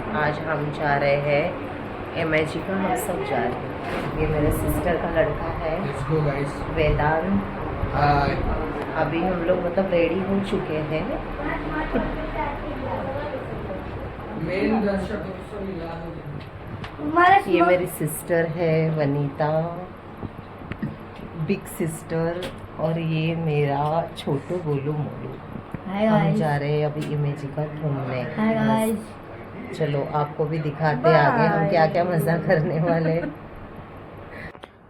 आज हम जा रहे हैं MIG का, हम सब जा रहे हैं। ये मेरे सिस्टर का लड़का है वेदांत। अभी हम लोग मतलब रेडी हो चुके हैं। ये मेरी सिस्टर है वनीता, बिग सिस्टर, और ये मेरा छोटू गोलू मोलू। हम जा रहे हैं अभी इमेजी का घूमने। चलो आपको भी दिखाते आगे हम क्या क्या मज़ा करने वाले।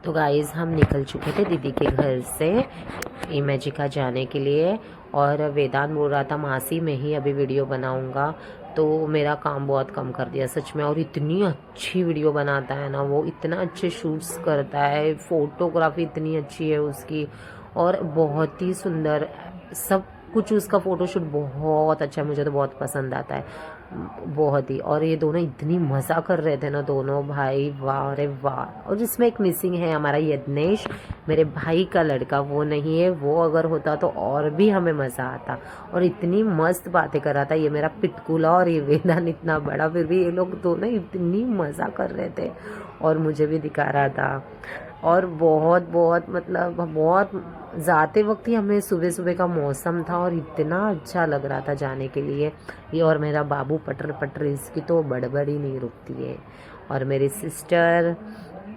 तो गाइस हम निकल चुके थे दीदी के घर से इमेजी का जाने के लिए, और वेदांत बोल रहा था मासी मैं ही अभी वीडियो बनाऊंगा, तो मेरा काम बहुत कम कर दिया सच में। और इतनी अच्छी वीडियो बनाता है ना वो, इतना अच्छे शूट्स करता है, फोटोग्राफी इतनी अच्छी है उसकी, और बहुत ही सुंदर सब कुछ उसका फ़ोटोशूट बहुत अच्छा है। मुझे तो बहुत पसंद आता है बहुत ही। और ये दोनों इतनी मज़ा कर रहे थे ना दोनों भाई, वाह रे वाह। और जिसमें एक मिसिंग है हमारा यज्ञेश, मेरे भाई का लड़का, वो नहीं है। वो अगर होता तो और भी हमें मज़ा आता। और इतनी मस्त बातें कर रहा था ये मेरा पिटकुला, और ये वेदांत इतना बड़ा, फिर भी ये लोग दोनों इतनी मज़ा कर रहे थे और मुझे भी दिखा रहा था। और बहुत बहुत मतलब बहुत जाते वक्त ही हमें सुबह सुबह का मौसम था और इतना अच्छा लग रहा था जाने के लिए। ये और मेरा बाबू पटर पटर, इसकी तो बड़बड़ ही नहीं रुकती है, और मेरी सिस्टर,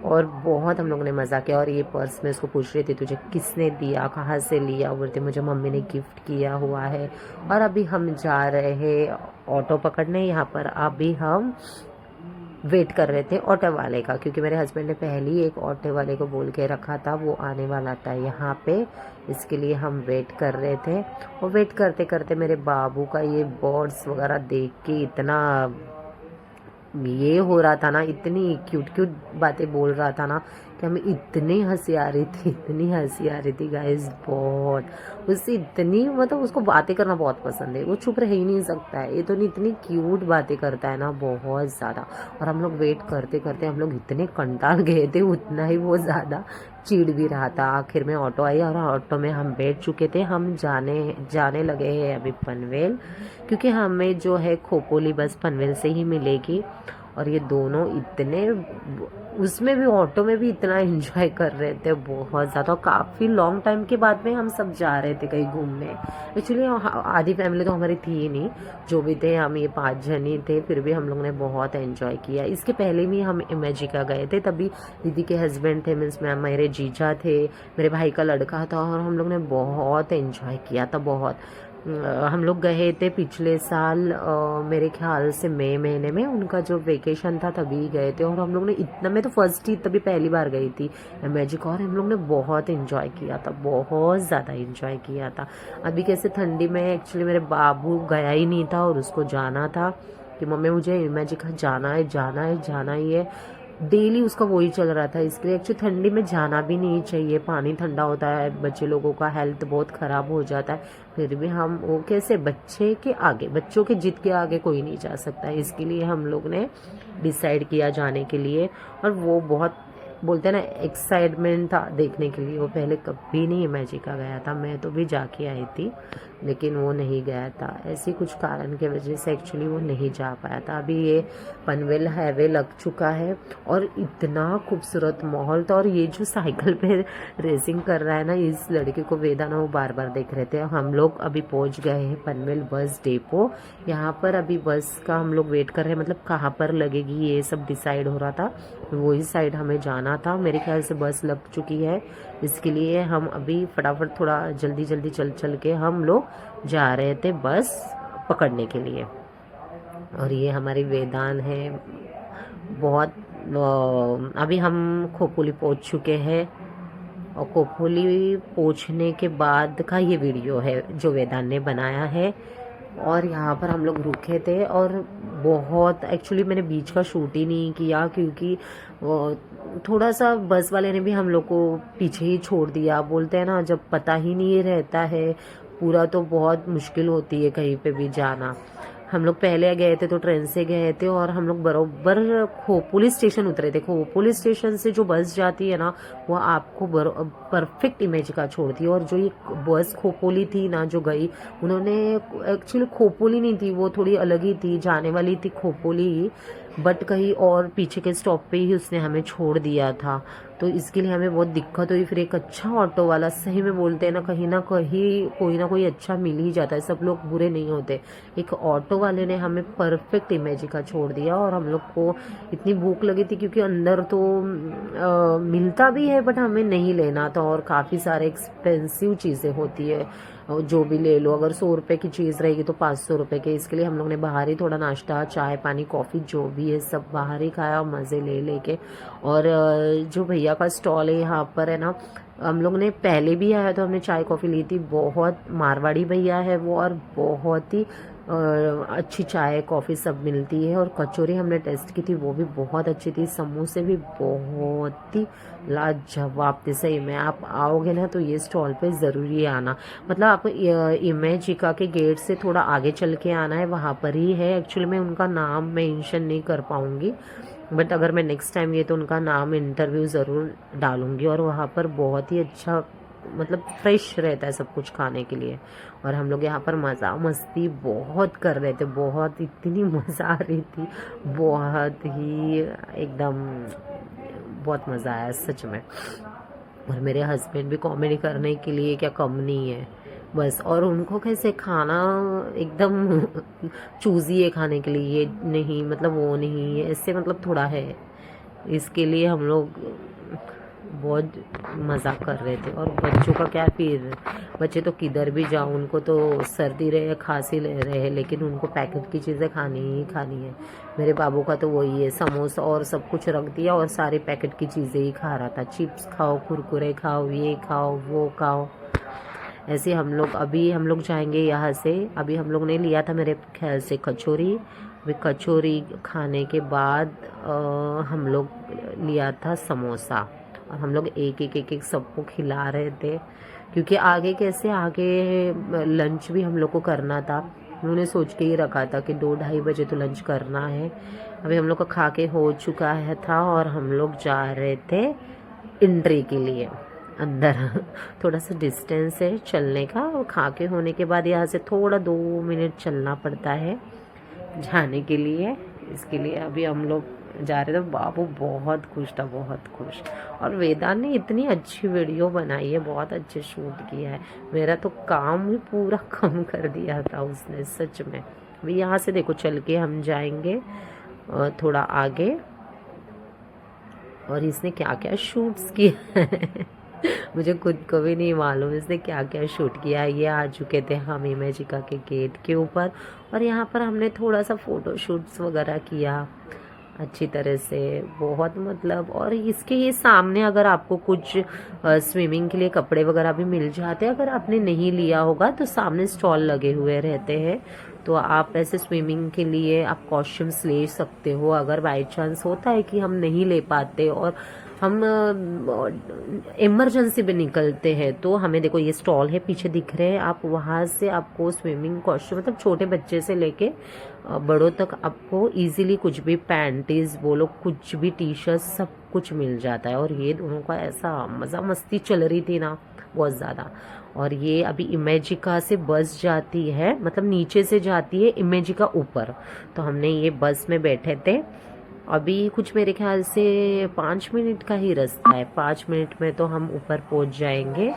और बहुत हम लोगों ने मज़ा किया। और ये पर्स मैं उसको पूछ रही थी तुझे किसने दिया, कहाँ से लिया, बोलते मुझे मम्मी ने गिफ्ट किया हुआ है। और अभी हम जा रहे हैं ऑटो पकड़ने। यहाँ पर अभी हम वेट कर रहे थे ऑटो वाले का, क्योंकि मेरे हस्बैंड ने पहले ही एक ऑटो वाले को बोल के रखा था, वो आने वाला था यहाँ पे, इसके लिए हम वेट कर रहे थे। और वेट करते करते मेरे बाबू का ये बर्ड्स वगैरह देख के इतना ये हो रहा था ना, इतनी क्यूट क्यूट बातें बोल रहा था ना कि हमें इतनी हंसी आ रही थी, इतनी हंसी आ रही थी गाइस बहुत। उससे इतनी मतलब उसको बातें करना बहुत पसंद है, वो चुप रह ही नहीं सकता है। ये तो नहीं, इतनी क्यूट बातें करता है ना बहुत ज़्यादा। और हम लोग वेट करते करते हम लोग इतने कंटाल गए थे, उतना ही वो ज़्यादा चिढ़ भी रहा था। आखिर में ऑटो आई और ऑटो में हम बैठ चुके थे। हम जाने लगे हैं अभी पनवेल, क्योंकि हमें जो है खोपोली बस पनवेल से ही मिलेगी। और ये दोनों इतने, उसमें भी ऑटो में भी इतना एंजॉय कर रहे थे बहुत ज़्यादा। काफ़ी लॉन्ग टाइम के बाद में हम सब जा रहे थे कहीं घूमने। एक्चुअली आधी फैमिली तो हमारी थी ही नहीं, जो भी थे हम ये 5 जन ही थे, फिर भी हम लोगों ने बहुत एंजॉय किया। इसके पहले भी हम इमेजिका गए थे, तभी दीदी के हस्बैंड थे, मीन्स मेरे जीजा थे, मेरे भाई का लड़का था, और हम लोग ने बहुत एंजॉय किया था बहुत। हम लोग गए थे पिछले साल मेरे ख्याल से मई महीने में, उनका जो वेकेशन था तभी गए थे। और हम लोग ने इतना, मैं तो फर्स्ट ही तभी पहली बार गई थी मैजिक, और हम लोग ने बहुत एंजॉय किया था, बहुत ज़्यादा एंजॉय किया था। अभी कैसे ठंडी में एक्चुअली मेरे बाबू गया ही नहीं था और उसको जाना था कि मम्मी मुझे मैजिक जाना है जाना है जाना ही है, डेली उसका वही चल रहा था। इसलिए एक्चुअली ठंडी में जाना भी नहीं चाहिए, पानी ठंडा होता है, बच्चे लोगों का हेल्थ बहुत ख़राब हो जाता है। फिर भी हम वो कैसे, बच्चे के आगे, बच्चों के जिद के आगे कोई नहीं जा सकता है, इसके लिए हम लोग ने डिसाइड किया जाने के लिए। और वो बहुत बोलते हैं ना एक्साइटमेंट था देखने के लिए। वो पहले कभी नहीं मैजिका गया था, मैं तो भी जाके आई थी लेकिन वो नहीं गया था, ऐसी कुछ कारण की वजह से एक्चुअली वो नहीं जा पाया था। अभी ये पनवेल हाईवे लग चुका है और इतना खूबसूरत माहौल था। और ये जो साइकिल पे रेसिंग कर रहा है ना इस लड़के को वेदांत, वो बार बार देख रहे थे। हम लोग अभी पहुंच गए हैं पनवेल बस डेपो। यहाँ पर अभी बस का हम लोग वेट कर रहे हैं, मतलब कहाँ पर लगेगी ये सब डिसाइड हो रहा था, वही साइड हमें जाना था। मेरे ख्याल से बस लग चुकी है, इसके लिए हम अभी फटाफट थोड़ा जल्दी जल्दी चल के हम लोग जा रहे थे बस पकड़ने के लिए। और ये हमारी वेदांत है बहुत। अभी हम खोपोली पहुंच चुके हैं, और खोपोली पहुंचने के बाद का ये वीडियो है जो वेदांत ने बनाया है। और यहाँ पर हम लोग रुके थे, और बहुत एक्चुअली मैंने बीच का शूट ही नहीं किया, क्योंकि वो थोड़ा सा बस वाले ने भी हम लोग को पीछे ही छोड़ दिया। बोलते हैं ना जब पता ही नहीं रहता है पूरा, तो बहुत मुश्किल होती है कहीं पे भी जाना। हम लोग पहले गए थे तो ट्रेन से गए थे और हम लोग बरोबर खोपोली स्टेशन उतरे थे। खोपोली स्टेशन से जो बस जाती है ना वो आपको परफेक्ट इमेजिका छोड़ती है। और जो ये बस खोपोली थी ना जो गई, उन्होंने एक्चुअली खोपोली नहीं थी, वो थोड़ी अलग ही थी, जाने वाली थी खोपोली ही, बट कहीं और पीछे के स्टॉप पे ही उसने हमें छोड़ दिया था। तो इसके लिए हमें बहुत दिक्कत हुई। फिर एक अच्छा ऑटो वाला, सही में बोलते हैं ना कहीं कोई ना कोई अच्छा मिल ही जाता है, सब लोग बुरे नहीं होते। एक ऑटो वाले ने हमें परफेक्ट इमेजिका छोड़ दिया। और हम लोग को इतनी भूख लगी थी क्योंकि अंदर तो मिलता भी है बट हमें नहीं लेना था, और काफ़ी सारे एक्सपेंसिव चीज़ें होती है, जो भी ले लो। अगर 100 रुपये की चीज़ रहेगी तो 500 रुपये के। इसके लिए हम लोग ने बाहर ही थोड़ा नाश्ता, चाय पानी, कॉफ़ी जो भी है सब बाहर ही खाया मज़े ले लेके। और जो भैया का स्टॉल है यहाँ पर है ना, हम लोग ने पहले भी आया तो हमने चाय कॉफ़ी ली थी। बहुत मारवाड़ी भैया है वो, और बहुत ही अच्छी चाय कॉफ़ी सब मिलती है। और कचौरी हमने टेस्ट की थी, वो भी बहुत अच्छी थी। समोसे भी बहुत ही लाजवाब थे। सही में आप आओगे ना तो ये स्टॉल पे ज़रूरी आना। मतलब आपको इमेजिका के गेट से थोड़ा आगे चल के आना है, वहाँ पर ही है। एक्चुअली मैं उनका नाम मेंशन नहीं कर पाऊँगी, बट अगर मैं नेक्स्ट टाइम ये तो उनका नाम इंटरव्यू ज़रूर डालूंगी। और वहाँ पर बहुत ही अच्छा, मतलब फ्रेश रहता है सब कुछ खाने के लिए। और हम लोग यहाँ पर मज़ा मस्ती बहुत कर रहे थे, बहुत, इतनी मज़ा आ रही थी, बहुत ही एकदम बहुत मज़ा आया सच में। और मेरे हस्बैंड भी कॉमेडी करने के लिए क्या कम नहीं है बस। और उनको कैसे खाना एकदम चूजी है खाने के लिए, ये नहीं मतलब वो नहीं, ऐसे मतलब थोड़ा है। इसके लिए हम लोग बहुत मज़ा कर रहे थे। और बच्चों का क्या, फिर बच्चे तो किधर भी जाओ उनको तो सर्दी रहे खांसी रहे, लेकिन उनको पैकेट की चीज़ें खानी ही खानी है। मेरे बाबू का तो वही है, समोसा और सब कुछ रख दिया और सारे पैकेट की चीज़ें ही खा रहा था। चिप्स खाओ, कुरकुरे खाओ, ये खाओ, वो खाओ। ऐसे हम लोग जाएंगे यहाँ से। अभी हम लोग ने लिया था मेरे ख्याल से कचौरी। अभी कचौरी खाने के बाद हम लोग लिया था समोसा। और हम लोग एक सबको खिला रहे थे, क्योंकि आगे लंच भी हम लोग को करना था। उन्होंने सोच के ही रखा था कि 2-2:30 बजे तो लंच करना है। अभी हम लोग का खा के हो चुका है था और हम लोग जा रहे थे एंट्री के लिए अंदर। थोड़ा सा डिस्टेंस है चलने का, और खा के होने के बाद यहाँ से थोड़ा 2 मिनट चलना पड़ता है जाने के लिए। इसके लिए अभी हम लोग जा रहे थे। बाबू बहुत खुश था, बहुत खुश। और वेदांत ने इतनी अच्छी वीडियो बनाई है, बहुत अच्छे शूट किया है। मेरा तो काम ही पूरा कम कर दिया था उसने सच में। अभी यहाँ से देखो चल के हम जाएंगे थोड़ा आगे। और इसने क्या क्या शूट्स किया है मुझे खुद को भी नहीं मालूम इसने क्या क्या शूट किया। ये आ चुके थे हम इमेजिका के गेट के ऊपर, और यहाँ पर हमने थोड़ा सा फ़ोटो शूट्स वगैरह किया अच्छी तरह से, बहुत मतलब। और इसके ये सामने अगर आपको कुछ स्विमिंग के लिए कपड़े वगैरह भी मिल जाते हैं, अगर आपने नहीं लिया होगा तो सामने स्टॉल लगे हुए रहते हैं, तो आप ऐसे स्विमिंग के लिए आप कॉस्ट्यूम्स ले सकते हो। अगर बाई चांस होता है कि हम नहीं ले पाते और हम इमरजेंसी में निकलते हैं, तो हमें देखो ये स्टॉल है पीछे दिख रहे हैं, आप वहाँ से आपको स्विमिंग कॉस्ट्यूम, मतलब छोटे बच्चे से लेके बड़ों तक आपको इजीली कुछ भी पैंटीज बोलो, कुछ भी टी शर्ट, सब कुछ मिल जाता है। और ये दोनों का ऐसा मज़ा मस्ती चल रही थी ना बहुत ज़्यादा। और ये अभी इमेजिका से बस जाती है, मतलब नीचे से जाती है इमेजिका ऊपर, तो हमने ये बस में बैठे थे। अभी कुछ मेरे ख्याल से 5 मिनट का ही रास्ता है, 5 मिनट में तो हम ऊपर पहुंच जाएंगे।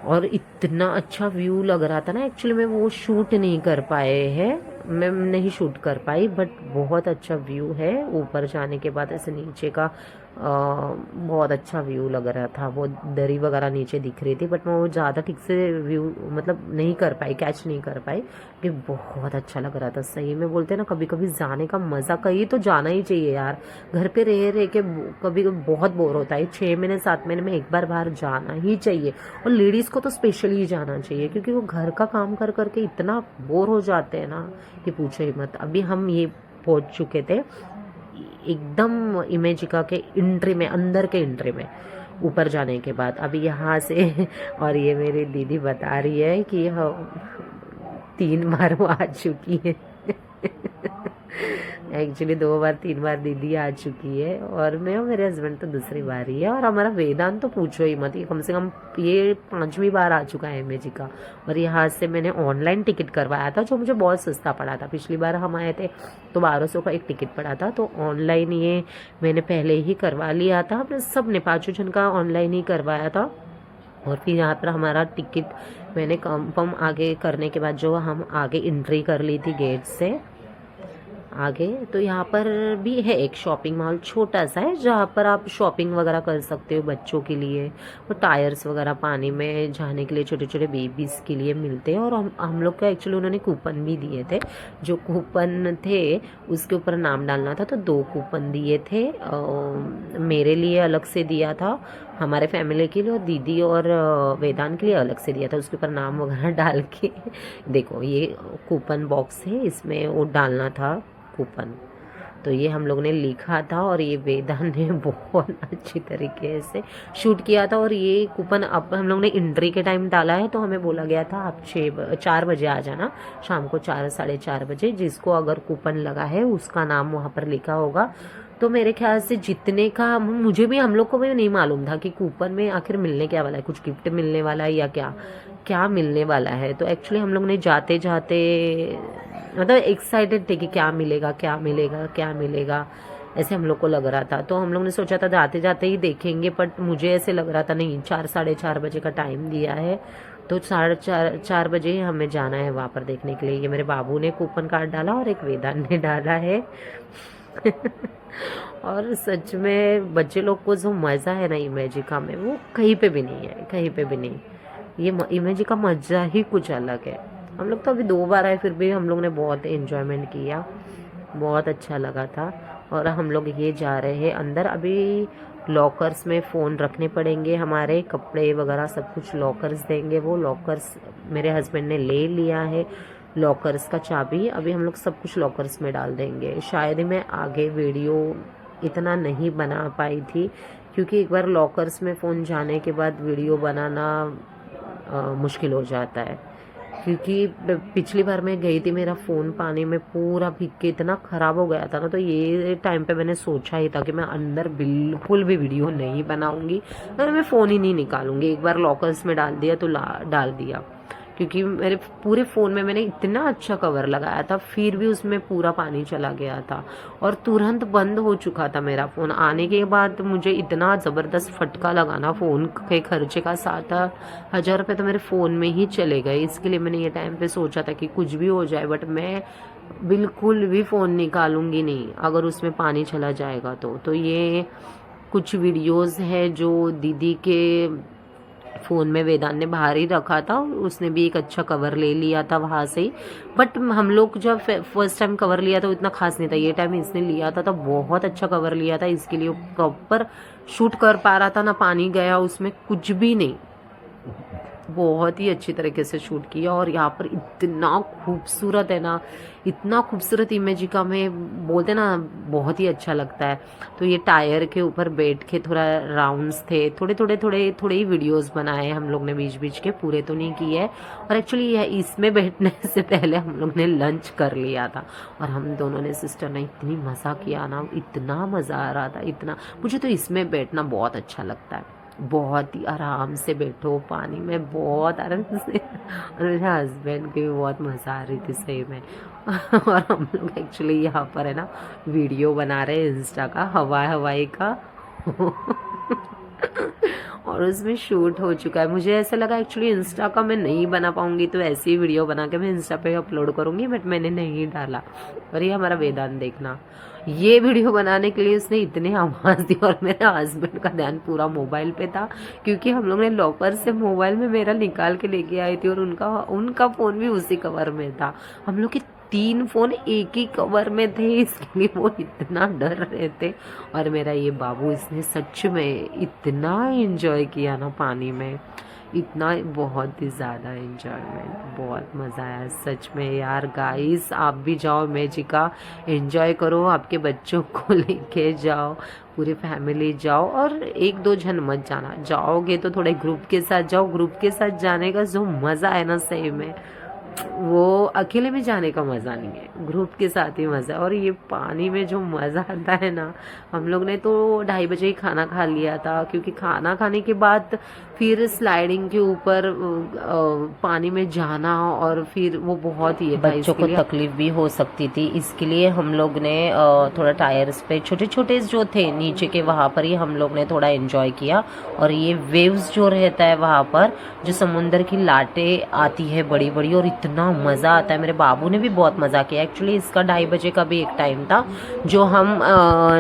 और इतना अच्छा व्यू लग रहा था ना, एक्चुअली मैं वो शूट नहीं कर पाए हैं, मैं नहीं शूट कर पाई, बट बहुत अच्छा व्यू है ऊपर जाने के बाद। ऐसे नीचे का बहुत अच्छा व्यू लग रहा था, वो दरी वगैरह नीचे दिख रही थी, बट मैं वो ज़्यादा ठीक से व्यू मतलब नहीं कर पाई, कैच नहीं कर पाई, कि बहुत अच्छा लग रहा था। सही में बोलते हैं ना, कभी कभी जाने का मज़ा, कहीं तो जाना ही चाहिए यार। घर पे रह रह के कभी बहुत बोर होता है, 6 महीने 7 महीने में एक बार बाहर जाना ही चाहिए। और लेडीज़ को तो स्पेशली जाना चाहिए, क्योंकि वो घर का काम कर करके इतना बोर हो जाते हैं ना कि पूछो ही मत। अभी हम ये पहुंच चुके थे एकदम इमेजिका के एंट्री में, अंदर के एंट्री में ऊपर जाने के बाद। अभी यहाँ से और ये मेरी दीदी बता रही है कि 3 बार वो आ चुकी है एक्चुअली 2 बार 3 बार दीदी आ चुकी है और मैं और मेरे हस्बैंड तो दूसरी बार ही है। और हमारा वेदांत तो पूछो ही मत, ये कम से कम ये 5वीं बार आ चुका है इमेजी का। और यहाँ से मैंने ऑनलाइन टिकट करवाया था जो मुझे बहुत सस्ता पड़ा था। पिछली बार हम आए थे तो 1200 का एक टिकट पड़ा था, तो ऑनलाइन ये मैंने पहले ही करवा लिया था। हमने सब ने 5 जन का ऑनलाइन ही करवाया था। और फिर यहाँ पर हमारा टिकट मैंने कंफर्म आगे करने के बाद जो हम आगे एंट्री कर ली थी गेट से आगे, तो यहाँ पर भी है एक शॉपिंग मॉल, छोटा सा है जहाँ पर आप शॉपिंग वगैरह कर सकते हो बच्चों के लिए। और टायर्स वगैरह पानी में जाने के लिए छोटे छोटे बेबीज़ के लिए मिलते हैं। और हम लोग का एक्चुअली उन्होंने कूपन भी दिए थे, जो कूपन थे उसके ऊपर नाम डालना था। तो 2 कूपन दिए थे, मेरे लिए अलग से दिया था, हमारे फैमिली के लिए, और दीदी और वेदांत के लिए अलग से दिया था। उसके ऊपर नाम वगैरह डाल के देखो ये कूपन बॉक्स है, इसमें वो डालना था कूपन। तो ये हम लोग ने लिखा था और ये वेदांत ने बहुत अच्छी तरीके से शूट किया था। और ये कूपन अब हम लोग ने एंट्री के टाइम डाला है, तो हमें बोला गया था आप 4 बजे आ जाना, शाम को 4 साढ़े 4 बजे। जिसको अगर कूपन लगा है उसका नाम वहाँ पर लिखा होगा। तो मेरे ख्याल से जितने का मुझे भी, हम लोग को भी नहीं मालूम था कि कूपन में आखिर मिलने क्या वाला है, कुछ गिफ्ट मिलने वाला है या क्या क्या मिलने वाला है। तो एक्चुअली हम लोग ने जाते जाते मतलब एक्साइटेड थे कि क्या मिलेगा क्या मिलेगा क्या मिलेगा, ऐसे हम लोग को लग रहा था। तो हम लोग ने सोचा था जाते जाते ही देखेंगे, बट मुझे ऐसे लग रहा था नहीं, 4 साढ़े 4 बजे का टाइम दिया है, तो 4:30 बजे ही हमें जाना है वहाँ पर देखने के लिए। ये मेरे बाबू ने कूपन कार्ड डाला और एक वेदांत ने डाला है। और सच में बच्चे लोग को जो मज़ा है ना इमेजिका में, वो कहीं पे भी नहीं है, कहीं पे भी नहीं। ये इमेजिका मज़ा ही कुछ अलग है। हम लोग तो अभी 2 बार आए, फिर भी हम लोग ने बहुत एंजॉयमेंट किया, बहुत अच्छा लगा था। और हम लोग ये जा रहे हैं अंदर। अभी लॉकर्स में फ़ोन रखने पड़ेंगे, हमारे कपड़े वगैरह सब कुछ लॉकर्स देंगे। वो लॉकर्स मेरे हस्बैंड ने ले लिया है, लॉकर्स का चाबी। अभी हम लोग सब कुछ लॉकर्स में डाल देंगे। शायद ही मैं आगे वीडियो इतना नहीं बना पाई थी, क्योंकि एक बार लॉकर्स में फ़ोन जाने के बाद वीडियो बनाना मुश्किल हो जाता है। क्योंकि पिछली बार मैं गई थी, मेरा फ़ोन पानी में पूरा भीग के इतना ख़राब हो गया था ना, तो ये टाइम पे मैंने सोचा ही था कि मैं अंदर बिल्कुल भी वीडियो नहीं बनाऊंगी और मैं फ़ोन ही नहीं निकालूंगी। एक बार लॉकर्स में डाल दिया तो डाल दिया, क्योंकि मेरे पूरे फ़ोन में मैंने इतना अच्छा कवर लगाया था, फिर भी उसमें पूरा पानी चला गया था और तुरंत बंद हो चुका था मेरा फ़ोन। आने के बाद मुझे इतना ज़बरदस्त फटका लगाना फ़ोन के खर्चे का, 7,000 रुपये तो मेरे फ़ोन में ही चले गए। इसके लिए मैंने ये टाइम पे सोचा था कि कुछ भी हो जाए, बट मैं बिल्कुल भी फ़ोन निकालूंगी नहीं अगर उसमें पानी चला जाएगा तो ये कुछ वीडियोज़ है जो दीदी के फ़ोन में वेदांत ने बाहर ही रखा था, उसने भी एक अच्छा कवर ले लिया था वहाँ से ही। बट हम लोग जब फर्स्ट टाइम कवर लिया था इतना खास नहीं था, ये टाइम इसने लिया था तो बहुत अच्छा कवर लिया था। इसके लिए प्रॉपर शूट कर पा रहा था ना, पानी गया उसमें कुछ भी नहीं, बहुत ही अच्छी तरीके से शूट किया। और यहाँ पर इतना खूबसूरत है ना, इतना खूबसूरत इमेजिका में बोलते ना बहुत ही अच्छा लगता है। तो ये टायर के ऊपर बैठ के थोड़ा राउंड्स थे, थोड़े ही वीडियोस बनाए हम लोग ने बीच बीच के, पूरे तो नहीं किए। और एक्चुअली इसमें बैठने से पहले हम लोग ने लंच कर लिया था और हम दोनों ने सिस्टर ने इतनी मज़ा किया ना, इतना मज़ा आ रहा था, इतना। मुझे तो इसमें बैठना बहुत अच्छा लगता है, बहुत ही आराम से बैठो पानी में, बहुत आराम से। और मेरे हस्बैंड की भी बहुत मज़ा आ रही थी सही में। और हम लोग एक्चुअली यहाँ पर है ना वीडियो बना रहे हैं इंस्टा का, हवाई का। और उसमें शूट हो चुका है। मुझे ऐसा लगा एक्चुअली इंस्टा का मैं नहीं बना पाऊंगी, तो ऐसी ही वीडियो बना के मैं इंस्टा पे अपलोड करूंगी, बट मैंने नहीं डाला। और ये हमारा वेदांत देखना, ये वीडियो बनाने के लिए उसने इतने आवाज़ दी और मेरे हस्बैंड का ध्यान पूरा मोबाइल पे था, क्योंकि हम लोग ने लॉकर से मोबाइल में मेरा निकाल के लेके आई थी और उनका फ़ोन भी उसी कवर में था। हम लोग के 3 फ़ोन एक ही कवर में थे, इसके लिए वो इतना डर रहे थे। और मेरा ये बाबू, इसने सच में इतना एंजॉय किया ना पानी में, इतना बहुत ही ज़्यादा एंजॉयमेंट, बहुत मज़ा आया सच में यार। गाइस आप भी जाओ इमेजिका, एंजॉय करो, आपके बच्चों को लेके जाओ, पूरी फैमिली जाओ। और 1-2 जन मत जाना, जाओगे तो थोड़े ग्रुप के साथ जाओ, ग्रुप के साथ जाने का जो मज़ा है ना सही में वो अकेले में जाने का मज़ा नहीं है, ग्रुप के साथ ही मज़ा है। और ये पानी में जो मज़ा आता है ना, हम लोग ने तो 2:30 बजे ही खाना खा लिया था, क्योंकि खाना खाने के बाद फिर स्लाइडिंग के ऊपर पानी में जाना, और फिर वो बहुत ही था, बच्चों को तकलीफ भी हो सकती थी, इसके लिए हम लोग ने थोड़ा टायर्स पे छोटे छोटे जो थे नीचे के, वहाँ पर ही हम लोग ने थोड़ा एंजॉय किया। और ये वेव्स जो रहता है वहाँ पर, जो समुंदर की लाटें आती है बड़ी बड़ी, और इतना मज़ा आता है। मेरे बाबू ने भी बहुत मज़ा किया। एक्चुअली इसका 2:30 बजे का भी एक टाइम था जो हम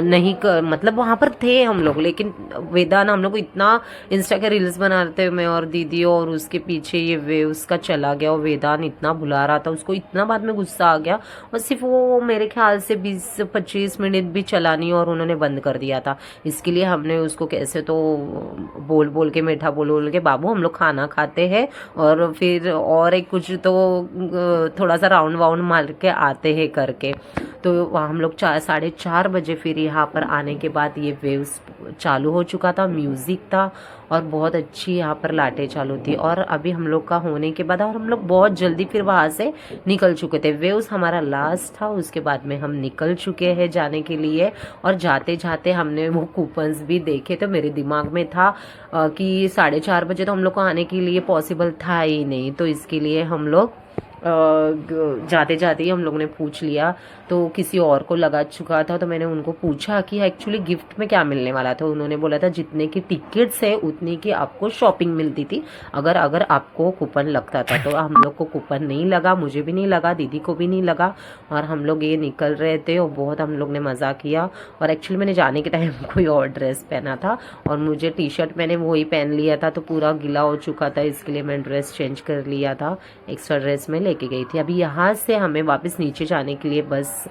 नहीं मतलब वहाँ पर थे हम लोग, लेकिन वेदान हम लोग को इतना इंस्टा के रील्स बनाते हुए मैं और दीदी, और उसके पीछे ये वेव्स का चला गया, और वेदान इतना बुला रहा था, उसको इतना बाद में गुस्सा आ गया, और सिर्फ वो मेरे ख्याल से 20-25 मिनट भी चला नहीं और उन्होंने बंद कर दिया था। इसके लिए हमने उसको कैसे तो बोल बोल के, मीठा बोल बोल के, बाबू हम लोग खाना खाते हैं और फिर और एक कुछ तो थोड़ा सा राउंड वाउंड मार के आते हैं करके। तो वहाँ हम लोग 4-4:30 बजे फिर यहाँ पर आने के बाद ये वेव्स चालू हो चुका था, म्यूज़िक था, और बहुत अच्छी यहाँ पर लाटें चालू थी। और अभी हम लोग का होने के बाद, और हम लोग बहुत जल्दी फिर वहाँ से निकल चुके थे। वेव्स हमारा लास्ट था, उसके बाद में हम निकल चुके हैं जाने के लिए। और जाते जाते हमने वो कूपन्स भी देखे, तो मेरे दिमाग में था कि 4:30 बजे तो हम लोग को आने के लिए पॉसिबल था ही नहीं, तो इसके लिए हम लोग जाते जाते ही हम लोग ने पूछ लिया, तो किसी और को लगा चुका था, तो मैंने उनको पूछा कि एक्चुअली गिफ्ट में क्या मिलने वाला था। उन्होंने बोला था जितने की टिकट्स है उतनी की आपको शॉपिंग मिलती थी, अगर आपको कूपन लगता था। तो हम लोग को कूपन नहीं लगा, मुझे भी नहीं लगा, दीदी को भी नहीं लगा, और हम लोग ये निकल रहे थे, और बहुत हम लोग ने मज़ा किया। और एक्चुअली मैंने जाने के टाइम कोई और ड्रेस पहना था, और मुझे टी शर्ट मैंने वही पहन लिया था, तो पूरा गीला हो चुका था, इसके लिए मैं ड्रेस चेंज कर लिया था, एक्स्ट्रा ड्रेस में लेके गई थी। अभी यहाँ से हमें वापस नीचे जाने के लिए बस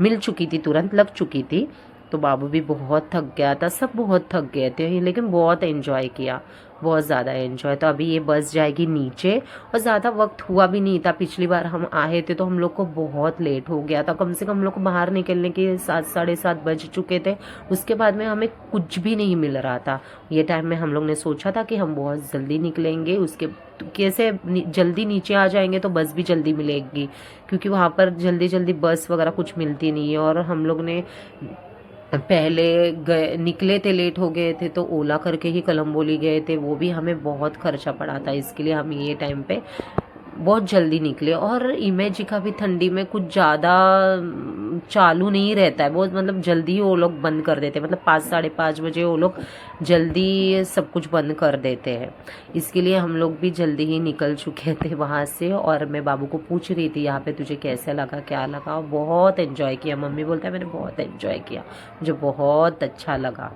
मिल चुकी थी, तुरंत लग चुकी थी। तो बाबू भी बहुत थक गया था, सब बहुत थक गए थे, लेकिन बहुत एंजॉय किया, बहुत ज़्यादा एंजॉय। तो अभी ये बस जाएगी नीचे, और ज़्यादा वक्त हुआ भी नहीं था। पिछली बार हम आए थे तो हम लोग को बहुत लेट हो गया था, कम से कम हम लोग को बाहर निकलने के 7-7:30 बज चुके थे। उसके बाद में हमें कुछ भी नहीं मिल रहा था। ये टाइम में हम लोग ने सोचा था कि हम बहुत जल्दी निकलेंगे, उसके कैसे जल्दी नीचे आ जाएंगे तो बस भी जल्दी मिलेगी, क्योंकि वहाँ पर जल्दी जल्दी बस वगैरह कुछ मिलती नहीं है। और हम लोग ने पहले गए, निकले थे, लेट हो गए थे, तो ओला करके ही कलम्बोली गए थे, वो भी हमें बहुत खर्चा पड़ा था। इसके लिए हम ये टाइम पे बहुत जल्दी निकले। और इमेजिका भी ठंडी में कुछ ज़्यादा चालू नहीं रहता है, बहुत मतलब जल्दी वो लोग बंद कर देते हैं, मतलब 5-5:30 बजे वो लोग जल्दी सब कुछ बंद कर देते हैं। इसके लिए हम लोग भी जल्दी ही निकल चुके थे वहाँ से। और मैं बाबू को पूछ रही थी यहाँ पे तुझे कैसा लगा, क्या लगा। बहुत एंजॉय किया, मम्मी बोलता है मैंने बहुत एंजॉय किया, मुझे बहुत अच्छा लगा।